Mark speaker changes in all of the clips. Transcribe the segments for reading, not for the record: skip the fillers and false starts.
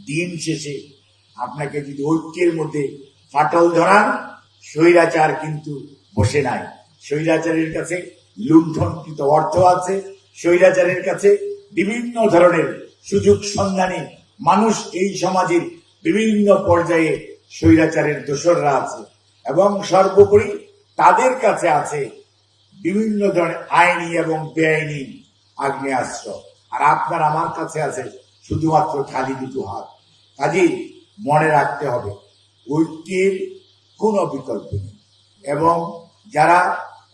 Speaker 1: দিন শেষে আপনাকে যদি ঐক্যের মধ্যে ফাটল ধরান, স্বৈরাচার কিন্তু বসে নাই। স্বৈরাচারের কাছে লুণ্ঠনকৃত অর্থ আছে, স্বৈরাচারের কাছে বিভিন্ন ধরনের সুযোগ সন্ধানী মানুষ এই সমাজের বিভিন্ন পর্যায়ে স্বৈরাচারের দোসররা আছে, এবং সর্বোপরি তাদের কাছে আছে বিভিন্ন ধরনের আইনি এবং বেআইনি আগ্নেয়াস্ত্র। আর আপনার আমার কাছে আছে শুধুমাত্র খালি দুটো হাত। কাজেই মনে রাখতে হবে ঐক্যের কোনো বিকল্প নেই, এবং যারা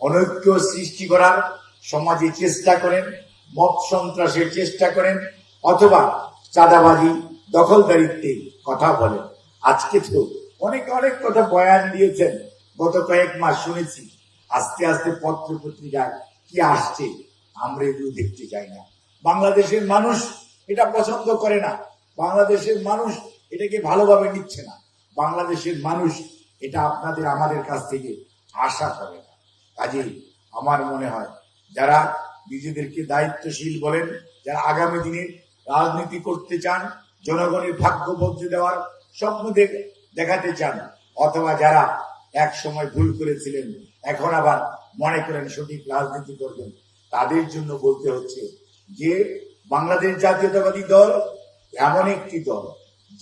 Speaker 1: অনৈক্য সৃষ্টি করার সমাজে চেষ্টা করেন, মত সন্ত্রাসের চেষ্টা করেন, অথবা চাঁদাবাজি দখলদারিত্বে কথা বলেন, আজকে তো অনেক অনেক কথা বয়ান দিয়েছেন, গত কয়েক মাস শুনেছি। আস্তে আস্তে পত্র পত্রিকায় কি আসছে আমরা এগুলো দেখতে চাই না। বাংলাদেশের মানুষ এটা পছন্দ করে না, বাংলাদেশের মানুষ এটাকে ভালোভাবে নিচ্ছে না, বাংলাদেশের মানুষ এটা আপনাদের আমাদের কাছ থেকে আশা করে না। কাজেই আমার মনে হয় যারা নিজেদেরকে দায়িত্বশীল বলেন, যারা আগামী দিনে রাজনীতি করতে চান, জনগণের ভাগ্য বদলে দেওয়ার স্বপ্ন দেখাতে চান, অথবা যারা এক সময় ভুল করেছিলেন এখন আবার মনে করেন সঠিক রাজনীতি করবেন, তাদের জন্য বলতে হচ্ছে যে বাংলাদেশ জাতীয়তাবাদী দল এমন একটি দল,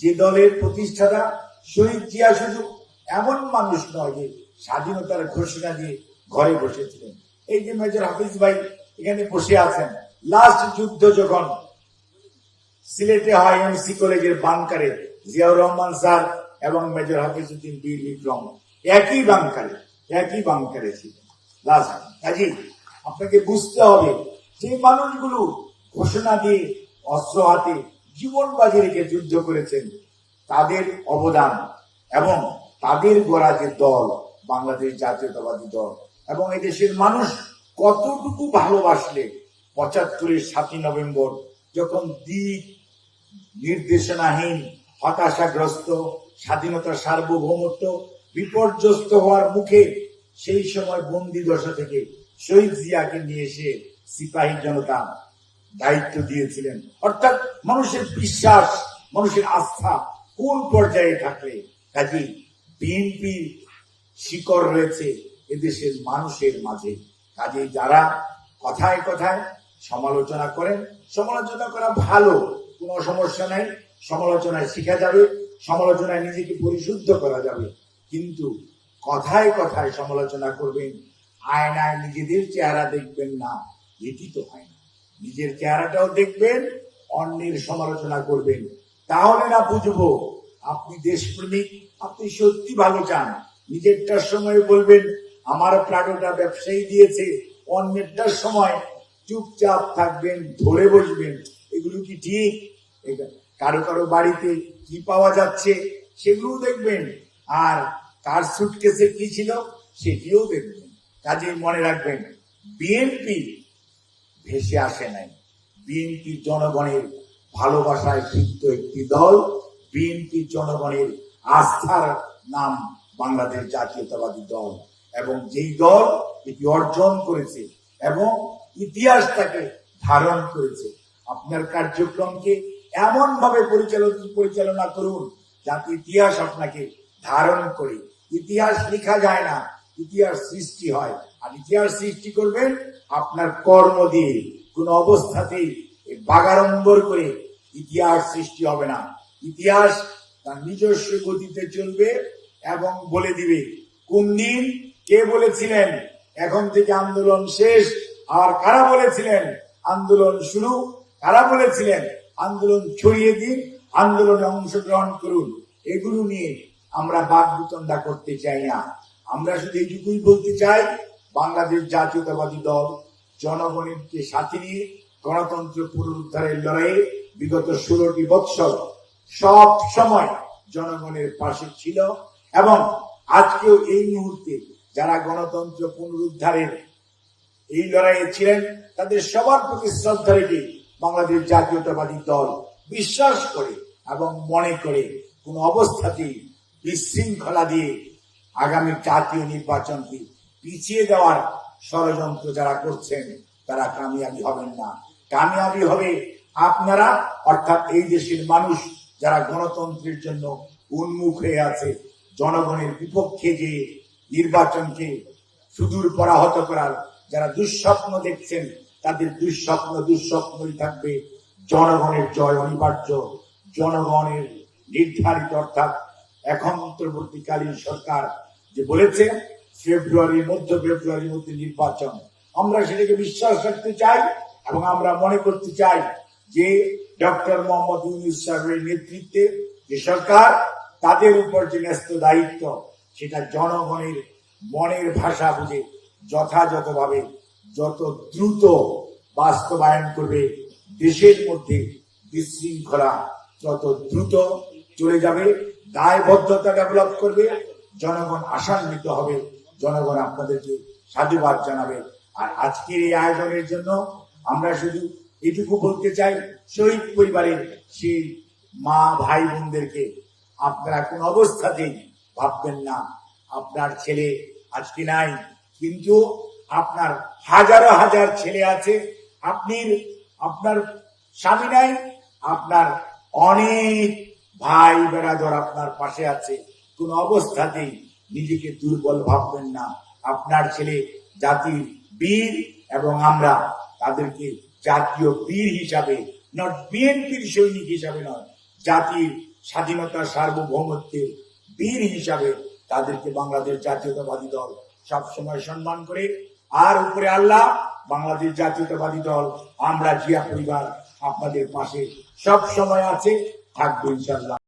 Speaker 1: যে দলের প্রতিষ্ঠাতা শহীদ জিয়া শুধু এমন মানুষ নয় যে স্বাধীনতার ঘোষণা দিয়ে ঘরে বসেছিলেন। এই যে মেজর হাফিজ ভাই এখানে বসে আছেন, লাস্ট যুদ্ধ যখন সিলেটে হয় এমসি কলেজের বাংকারে, জিয়াউর রহমান স্যার এবং মেজর হাফিজ উদ্দিন বীর বিক্রম একই বাংকারে ছিলেন লাস্ট। কাজেই আপনাকে বুঝতে হবে যে মানুষগুলো ঘোষণা দিয়ে অস্ত্র হাতে জীবন বাজি রেখে যুদ্ধ করেছেন, তাদের অবদান এবং তাদের গড়া যে দল বাংলাদেশ জাতীয়তাবাদী দল, এবং এই দেশের মানুষ কতটুকু ভালোবাসলে ৭৫-এর ৭ই নভেম্বর যখন দিক নির্দেশনাহীন, হতাশাগ্রস্ত, স্বাধীনতার সার্বভৌমত্ব বিপর্যস্ত হওয়ার মুখে সেই সময় বন্দি দশা থেকে শহীদ জিয়াকে নিয়ে এসে সিপাহী জনতা দায়িত্ব দিয়েছিলেন। অর্থাৎ মানুষের বিশ্বাস, মানুষের আস্থা কোন পর্যায়ে থাকলে, কাজে বিএনপি শিকড় রয়েছে এদেশের মানুষের মাঝে। কাজে যারা কথায় কথায় সমালোচনা করেন, সমালোচনা করা ভালো, কোনো সমস্যা নাই, সমালোচনায় শিখা যাবে, সমালোচনায় নিজেকে পরিশুদ্ধ করা যাবে, কিন্তু কথায় কথায় সমালোচনা করবেন, আয়নায় নিজেদের চেহারা দেখবেন না, এটি তো হয় না। নিজের চেহারাটাও দেখবেন, অন্যের সমালোচনা করবেন, তাহলে না বুঝবো আপনি দেশপ্রেমিক, আপনি সত্যি ভালো চান। নিজেরটার সময় বলবেন আমার প্লাটোটা ব্যবসায়ী দিয়েছে, অন্যেরটার সময় চুপচাপ থাকবেন, ধরে বসবেন। এগুলো কি ঠিক? কারো কারো বাড়িতে কি পাওয়া যাচ্ছে সেগুলো দেখবেন, আর কার সুটকেসে কি ছিল সেটিও দেখবেন। কাজেই মনে রাখবেন বিএনপি ভেসে আসে নাই, বিএনপি জনগণের ভালোবাসায় তৃপ্ত একটি দল, বিএনপি জনগণের আস্থার নাম বাংলাদেশ জাতীয়তাবাদী দল, এবং যেই দল এটি অর্জন করেছে এবং ইতিহাস তাকে ধারণ করেছে। আপনার কার্যক্রমকে এমন ভাবে পরিচালনা করুন যাতে ইতিহাস আপনাকে ধারণ করে। ইতিহাস লেখা যায় না, ইতিহাস সৃষ্টি হয়, আর ইতিহাস সৃষ্টি করবেন আপনার কর্ম দিয়ে। কোন অবস্থাতেই বাগাড়ম্বর করে ইতিহাস সৃষ্টি হবে না। ইতিহাস তার নিজস্ব গতিতে চলবে এবং বলে দিবে কোন দিন কে বলেছিলেন এখন থেকে আন্দোলন শেষ, আর কারা বলেছিলেন আন্দোলন শুরু, কারা বলেছিলেন আন্দোলন ছড়িয়ে দিন, আন্দোলনে অংশগ্রহণ করুন। এগুলো নিয়ে আমরা বাকবিতণ্ডা করতে চাই না। আমরা শুধু এইটুকুই বলতে চাই, বাংলাদেশ জাতীয়তাবাদী দল জনগণকে সাথে নিয়ে গণতন্ত্র পুনরুদ্ধারের লড়াইয়ে বিগত 16টি বৎসর সব সময় জনগণের পাশে ছিল, এবং আজকেও এই মুহূর্তে যারা গণতন্ত্র পুনরুদ্ধারের এই লড়াইয়ে ছিলেন তাদের সবার প্রতি শ্রদ্ধা রেখে বাংলাদেশ জাতীয়তাবাদী দল বিশ্বাস করে এবং মনে করে কোন অবস্থাতেই বিশৃঙ্খলা দিয়ে আগামী জাতীয় নির্বাচনকে পিছিয়ে দেওয়ার ষড়যন্ত্র যারা করছেন তারা কামিয়াবি হবেন না। কামিয়াবি হবে আপনারা, অর্থাৎ এই দেশের মানুষ যারা গণতন্ত্রের জন্য উন্মুখ হয়ে আছে, জনগণের বিপক্ষে যে নির্বাচনকে সুদূর পরাহত করার যারা দুঃস্বপ্ন দেখছেন, তাদের দুঃস্বপ্নই থাকবে। জনগণের জয় অনিবার্য। জনগণের নির্ধারিত, অর্থাৎ এখন অন্তর্বর্তীকালীন সরকার যে বলেছে মধ্য ফেব্রুয়ারির মধ্যে নির্বাচন, আমরা সেটাকে বিশ্বাস রাখতে চাই এবং আমরা মনে করতে চাই যে ডক্টর মোহাম্মদ ইউনূস সাহেবের নেতৃত্বে যে সরকার, তাদের উপর যে ন্যস্ত দায়িত্ব, সেটা জনগণের মনের ভাষা বুঝে যথাযথভাবে যত দ্রুত বাস্তবায়ন করবে, দেশের মধ্যে বিশৃঙ্খলা যত দ্রুত চলে যাবে, দায়বদ্ধতা ডেভেলপ করবে, জনগণ আশান্বিত হবে, জনগণ আপনাদেরকে সাধুবাদ জানাবে। আর আজকের এই আয়োজনের জন্য আমরা শুধু এটুকু বলতে চাই, শহীদ পরিবারের সেই মা ভাই বোনদেরকে আপনারা কোন অবস্থাতেই ভাববেন না আপনার ছেলে আজকে নাই, কিন্তু আপনার হাজারো হাজার ছেলে আছে। আপনার স্বামী নাই, আপনার অনেক ভাই বেড়াদর আপনার পাশে আছে। কোন অবস্থাতেই নিজেকে দুর্বল ভাববেন না। আপনার ছেলে জাতির বীর এবং আমরা তাদেরকে জাতীয় বীর হিসাবে, নট বিএনপির সৈনিক হিসাবে নয়, জাতির স্বাধীনতা সার্বভৌমত্বের বীর হিসাবে তাদেরকে বাংলাদেশ জাতীয়তাবাদী দল সবসময় সম্মান করে। আর উপরে আল্লাহ, বাংলাদেশ জাতীয়তাবাদী দল, আমরা জিয়া পরিবার আপনাদের পাশে সব সময় আছে, থাকবো ইনশাল্লাহ।